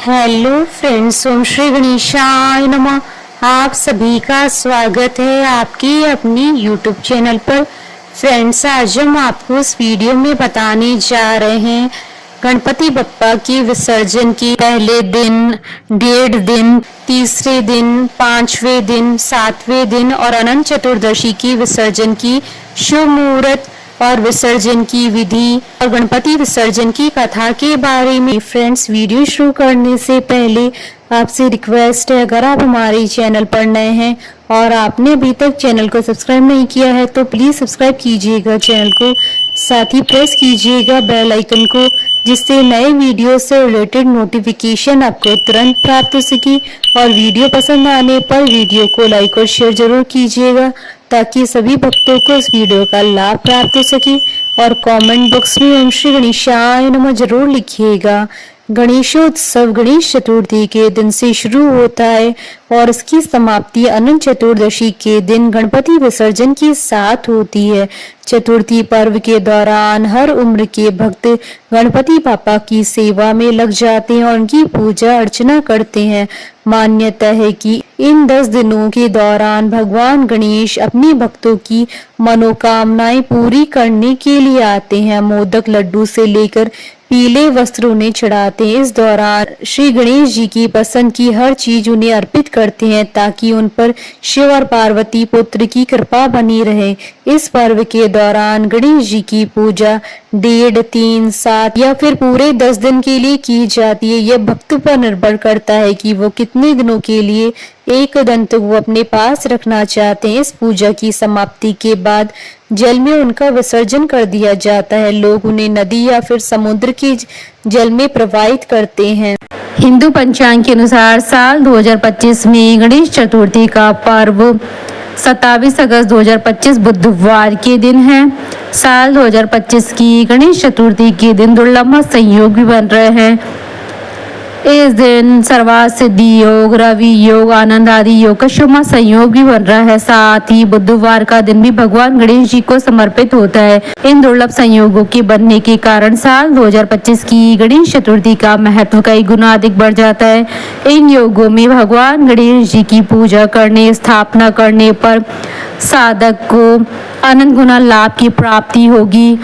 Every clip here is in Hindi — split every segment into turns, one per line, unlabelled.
हेलो फ्रेंड्स, ओम श्री गणेशाय नमः। आप सभी का स्वागत है आपकी अपनी यूट्यूब चैनल पर। फ्रेंड्स, आज हम आपको इस वीडियो में बताने जा रहे हैं गणपति बप्पा की विसर्जन की पहले दिन, डेढ़ दिन, तीसरे दिन, पांचवें दिन, सातवें दिन और अनंत चतुर्दशी की विसर्जन की शुभ मुहूर्त और विसर्जन की विधि और गणपति विसर्जन की कथा के बारे में। फ्रेंड्स, वीडियो शुरू करने से पहले आपसे रिक्वेस्ट है, अगर आप हमारे चैनल पर नए हैं और आपने अभी तक चैनल को सब्सक्राइब नहीं किया है तो प्लीज सब्सक्राइब कीजिएगा चैनल को, साथ ही प्रेस कीजिएगा बेल आइकन को, जिससे नए वीडियो से रिलेटेड नोटिफिकेशन आपको तुरंत प्राप्त हो सके। और वीडियो पसंद आने पर वीडियो को लाइक और शेयर जरूर कीजिएगा ताकि सभी भक्तों को इस वीडियो का लाभ प्राप्त हो सके। और कमेंट बॉक्स में ओम श्री गणेशाय नमः जरूर लिखिएगा। गणेशोत्सव गणेश चतुर्थी के दिन से शुरू होता है और इसकी समाप्ति अनंत चतुर्दशी के दिन गणपति विसर्जन के साथ होती है। चतुर्थी पर्व के दौरान हर उम्र के भक्त गणपति बापा की सेवा में लग जाते हैं और उनकी पूजा अर्चना करते हैं। मान्यता है कि इन 10 दिनों के दौरान भगवान गणेश अपने भक्तों की मनोकामनाएं पूरी करने के लिए आते हैं। मोदक लड्डू से लेकर पीले वस्त्र उन्हें चढ़ाते हैं। इस दौरान श्री गणेश जी की पसंद की हर चीज उन्हें अर्पित करते हैं ताकि उन पर शिव और पार्वती पुत्र की कृपा बनी रहे। इस पर्व के दौरान गणेश जी की पूजा 1.5, 3, 7 या फिर पूरे 10 दिन के लिए की जाती है। यह भक्त पर निर्भर करता है कि वो कितने दिनों के लिए एक दंत को अपने पास रखना चाहते हैं। इस पूजा की समाप्ति के बाद जल में उनका विसर्जन कर दिया जाता है। लोग उन्हें नदी या फिर समुद्र के जल में प्रवाहित करते हैं। हिंदू पंचांग के अनुसार साल 2025 में गणेश चतुर्थी का पर्व 27 अगस्त 2025 बुधवार के दिन है। साल 2025 की गणेश चतुर्थी के दिन दुर्लभ संयोग भी बन रहे हैं। इस दिन सर्वार्थ सिद्धि योग, रवि योग, आनंद आदि योग का शुभ संयोग भी बन रहा है। साथ ही बुधवार का दिन भी भगवान गणेश जी को समर्पित होता है। इन दुर्लभ संयोगों के बनने के कारण साल 2025 की गणेश चतुर्थी का महत्व कई गुना अधिक बढ़ जाता है। इन योगों में भगवान गणेश जी की पूजा करने, स्थापना करने पर साधक को अनंत गुना लाभ की प्राप्ति होगी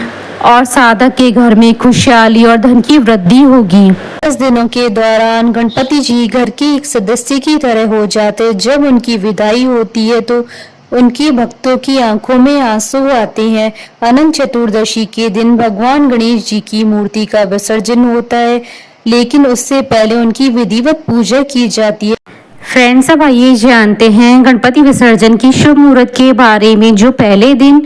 और साधक के घर में खुशहाली और धन की वृद्धि होगी। 10 दिनों के दौरान गणपति जी घर के एक सदस्य की तरह हो जाते हैं। जब उनकी विदाई होती है तो उनके भक्तों की आंखों में आंसू आते हैं। अनंत चतुर्दशी के दिन भगवान गणेश जी की मूर्ति का विसर्जन होता है, लेकिन उससे पहले उनकी विधिवत पूजा की जाती है। फ्रेंड्स, अब आइए जानते हैं गणपति विसर्जन की शुभ मुहूर्त के बारे में। जो पहले दिन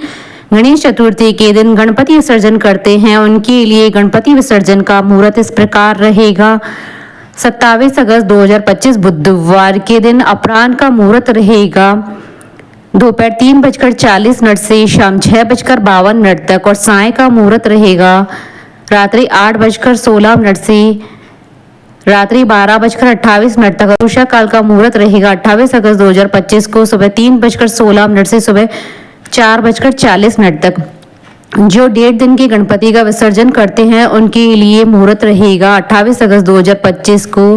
गणेश चतुर्थी के दिन गणपति विसर्जन करते हैं उनके लिए गणपति विसर्जन का मुहूर्त इस प्रकार रहेगा। 27 अगस्त 2025 बुधवार के दिन अपराह्न का मुहूर्त रहेगा दोपहर 3:40 से शाम 6:52 तक और साय का मुहूर्त रहेगा रात्रि 8:16 से रात्रि 12:28 तक। उषा काल का मुहूर्त रहेगा 28 अगस्त 2025 को सुबह 3:16 से सुबह 4:40 तक। जो 1.5 दिन के गणपति का विसर्जन करते हैं उनके लिए मुहूर्त रहेगा 28 अगस्त 2025 को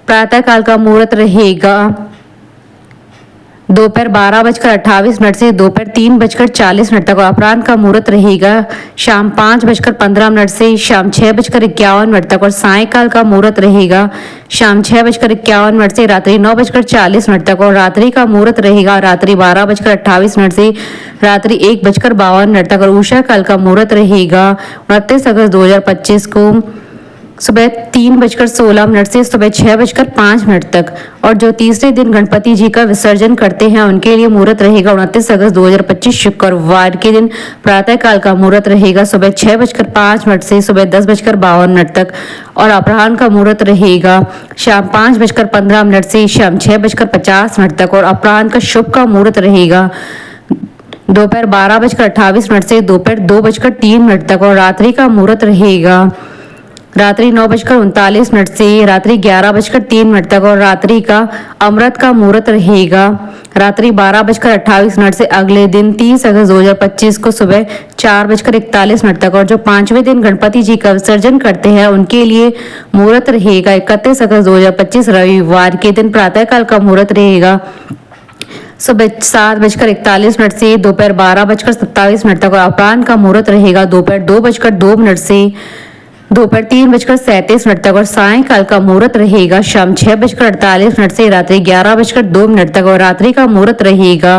प्रातः काल का मुहूर्त रहेगा दोपहर 12:28 से दोपहर 3:40 तक और अपराह्न का मुहूर्त रहेगा शाम 5:15 से शाम 6:51 तक और सायंकाल का मुहूर्त रहेगा शाम 6:51 से रात्रि 9:40 तक और रात्रि का मुहूर्त रहेगा रात्रि 12:28 से रात्रि 1:52 तक और उषा काल का मुहूर्त रहेगा 29 अगस्त 2025 को सुबह 3:16 से सुबह 6:05 तक। और जो तीसरे दिन गणपति जी का विसर्जन करते हैं उनके लिए मुहूर्त रहेगा 29 अगस्त 2025 शुक्रवार के दिन प्रातः काल का मुहूर्त रहेगा सुबह 6:05 से सुबह 10:52 तक और अपराह्न का मुहूर्त रहेगा शाम 5:15 से शाम 6:50 तक और अपराह्न का शुभ का मुहूर्त रहेगा दोपहर 12:28 से दोपहर 2:03 तक और रात्रि का मुहूर्त रहेगा रात्रि 9:39 से रात्रि 11:03 तक और रात्रि का अमृत का मुहूर्त रहेगा रात्रि 12:28 से अगले दिन 30 अगस्त 2025 को सुबह 4:41 तक। और जो 5वें दिन गणपति जी का विसर्जन करते हैं उनके लिए मुहूर्त रहेगा 31 अगस्त 2025 रविवार के दिन प्रातः काल का मुहूर्त रहेगा सुबह 7:41 से दोपहर 12:27 तक। और अपराह्न का मुहूर्त रहेगा दोपहर 2:02 से दोपहर 3:37 तक। और सायंकाल का मुहूर्त रहेगा शाम 6:48 से रात्रि 11:02 तक। और रात्रि का मुहूर्त रहेगा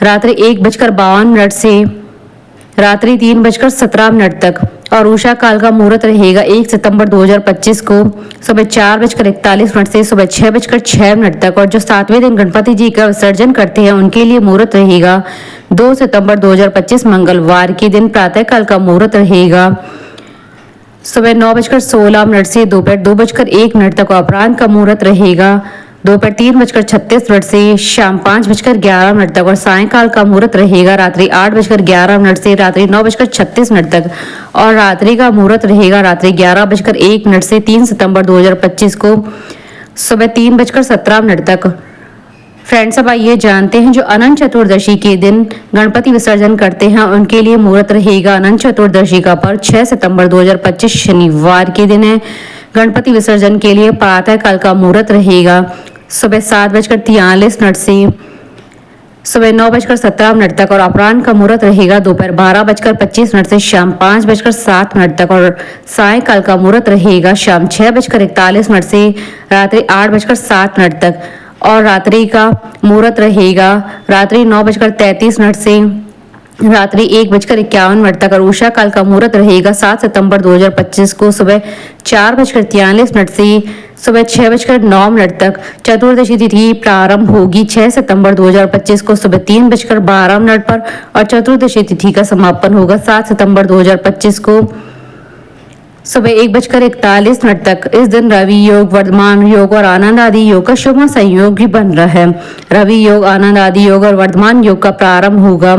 रात्रि 1:52 से रात्रि 3:17 तक। और उषा काल का मुहूर्त रहेगा 1 सितंबर 2025 को सुबह 4:41 से सुबह 6:06 तक। और जो 7वें दिन गणपति जी का विसर्जन करते हैं उनके लिए मुहूर्त रहेगा 2 सितंबर 2025 मंगलवार के दिन प्रातः काल का मुहूर्त रहेगा सुबह 9:16 से दोपहर 2:01 तक। और अपराह्न का मुहूर्त रहेगा दोपहर 3:36 से शाम 5:11 तक। और सायंकाल का मुहूर्त रहेगा रात्रि 8:11 से रात्रि 9:36 तक। और रात्रि का मुहूर्त रहेगा रात्रि 11:01 से 3 सितंबर 2025 को सुबह 3:17 तक। फ्रेंड्स, अब आइए जानते हैं जो अनंत चतुर्दशी के दिन गणपति विसर्जन करते हैं उनके लिए मुहूर्त रहेगा। अनंत चतुर्दशी का पर्व 6 सितंबर 2025 शनिवार के दिन है। गणपति विसर्जन के लिए प्रातः काल का मुहूर्त रहेगा सुबह 7:43 से सुबह 9:17 तक। और अपराह्न का मुहूर्त रहेगा दोपहर 12:25 से शाम 5:07 तक। और सायंकाल का मुहूर्त रहेगा शाम 6:41 से रात्रि 8:07 तक। और रात्रि का मुहूर्त रहेगा रात्रि 9:33 से रात्रि 1:51 तक। और उषा काल का मुहूर्त रहेगा 7 सितंबर 2025 को सुबह 4:43 से सुबह 6:09 तक। चतुर्दशी तिथि प्रारंभ होगी 6 सितंबर 2025 को सुबह 3:12 पर और चतुर्दशी तिथि का समापन होगा 7 सितंबर 2025 को सुबह 1:41 तक। इस दिन रवि योग, वर्धमान योग और आनंद आदि योग का शुभ संयोग भी बन रहा है। रवि योग, आनंद आदि योग और वर्धमान योग का प्रारंभ होगा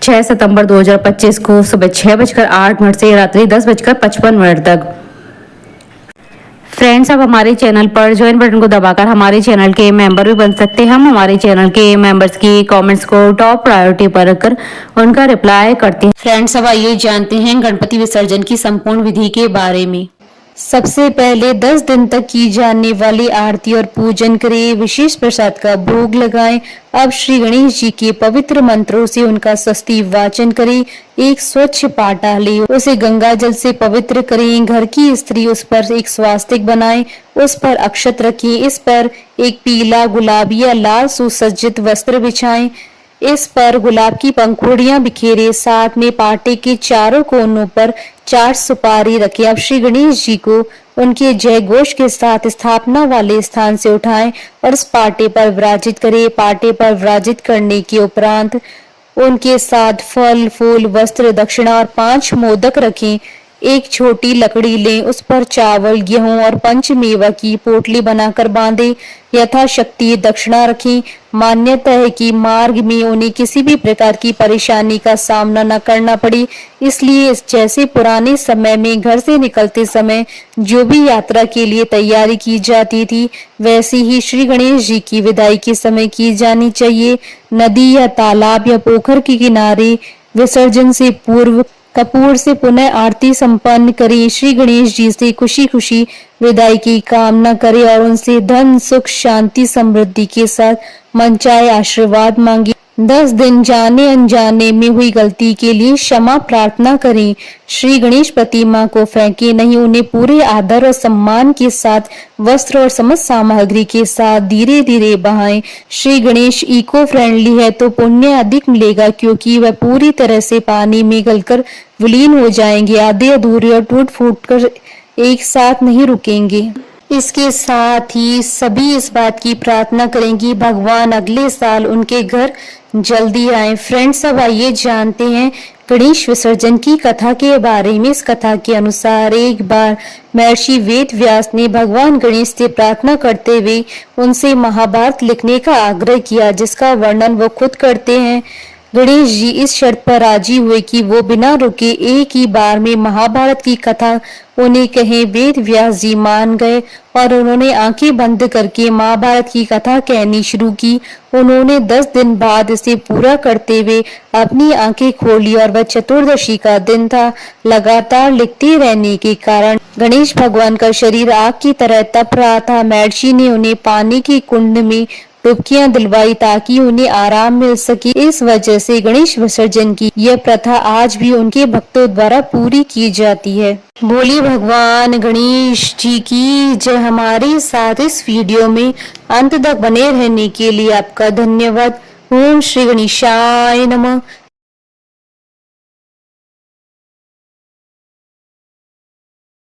6 सितंबर 2025 को सुबह 6:08 से रात्रि 10:55 तक। फ्रेंड्स, अब हमारे चैनल पर ज्वाइन बटन को दबाकर हमारे चैनल के मेंबर भी बन सकते हैं। हम हमारे चैनल के मेंबर्स की कमेंट्स को टॉप प्रायोरिटी पर रखकर उनका रिप्लाई करते हैं। फ्रेंड्स, अब आइए जानते हैं गणपति विसर्जन की संपूर्ण विधि के बारे में। सबसे पहले 10 दिन तक की जाने वाली आरती और पूजन करें, विशेष प्रसाद का भोग लगाएं। अब श्री गणेश जी के पवित्र मंत्रों से उनका स्वस्ति वाचन करें। एक स्वच्छ पाटा ले, उसे गंगा जल से पवित्र करें। घर की स्त्री उस पर एक स्वास्तिक बनाएं, उस पर अक्षत रखें। इस पर एक पीला, गुलाबी या लाल सुसज्जित वस्त्र बिछाएं। इस पर गुलाब की पंखुड़ियां बिखेरे, साथ में पाटे के चारों कोनों पर 4 सुपारी रखें। अब श्री गणेश जी को उनके जय घोष के साथ स्थापना वाले स्थान से उठाएं और इस पाटे पर विराजित करें। पाटे पर विराजित करने के उपरांत उनके साथ फल, फूल, वस्त्र, दक्षिणा और 5 मोदक रखें। एक छोटी लकड़ी लें, उस पर चावल, गेहूं और पंचमेवा की पोटली बनाकर बांधे, यथाशक्ति दक्षिणा रखें। मान्यता है कि मार्ग में उन्हें किसी भी प्रकार की परेशानी का सामना न करना पड़े, इसलिए जैसे पुराने समय में घर से निकलते समय जो भी यात्रा के लिए तैयारी की जाती थी, वैसी ही श्री गणेश जी की विदाई के समय की जानी चाहिए। नदी या तालाब या पोखर के किनारे विसर्जन से पूर्व कपूर से पुनः आरती संपन्न करें। श्री गणेश जी से खुशी खुशी विदाई की कामना करें और उनसे धन, सुख, शांति, समृद्धि के साथ मनचाहे आशीर्वाद मांगे। 10 दिन जाने अनजाने में हुई गलती के लिए क्षमा प्रार्थना करें। श्री गणेश प्रतिमा को फेंके नहीं, उन्हें पूरे आदर और सम्मान के साथ वस्त्र और समस्त सामग्री के साथ धीरे धीरे बहाएं। श्री गणेश इको फ्रेंडली है तो पुण्य अधिक मिलेगा, क्योंकि वह पूरी तरह से पानी में गलकर विलीन हो जाएंगे। आधे अधूरे और टूट फूट कर एक साथ नहीं रुकेंगे। इसके साथ ही सभी इस बात की प्रार्थना करेंगी भगवान अगले साल उनके घर जल्दी आए। फ्रेंड्स, अब आइए जानते हैं गणेश विसर्जन की कथा के बारे में। इस कथा के अनुसार एक बार महर्षि वेद व्यास ने भगवान गणेश से प्रार्थना करते हुए उनसे महाभारत लिखने का आग्रह किया, जिसका वर्णन वो खुद करते हैं। गणेश जी इस शर्त पर राजी हुए कि वो बिना रुके एक ही बार में महाभारत की कथा उन्हें कहें। वेद व्यास जी मान गए और उन्होंने आंखें बंद करके महाभारत की कथा कहनी शुरू की। उन्होंने 10 दिन बाद इसे पूरा करते हुए अपनी आंखें खोली और वह चतुर्दशी का दिन था। लगातार लिखते रहने के कारण गणेश भगवान का शरीर आग की तरह तप रहा था। महर्षि ने उन्हें पानी के कुंड में डुबकियां दिलवाई ताकि उन्हें आराम मिल सके। इस वजह से गणेश विसर्जन की यह प्रथा आज भी उनके भक्तों द्वारा पूरी की जाती है। बोलिए भगवान गणेश जी की जय। हमारे साथ इस वीडियो में अंत तक बने रहने के लिए आपका धन्यवाद। ओम श्री गणेशाय नमः।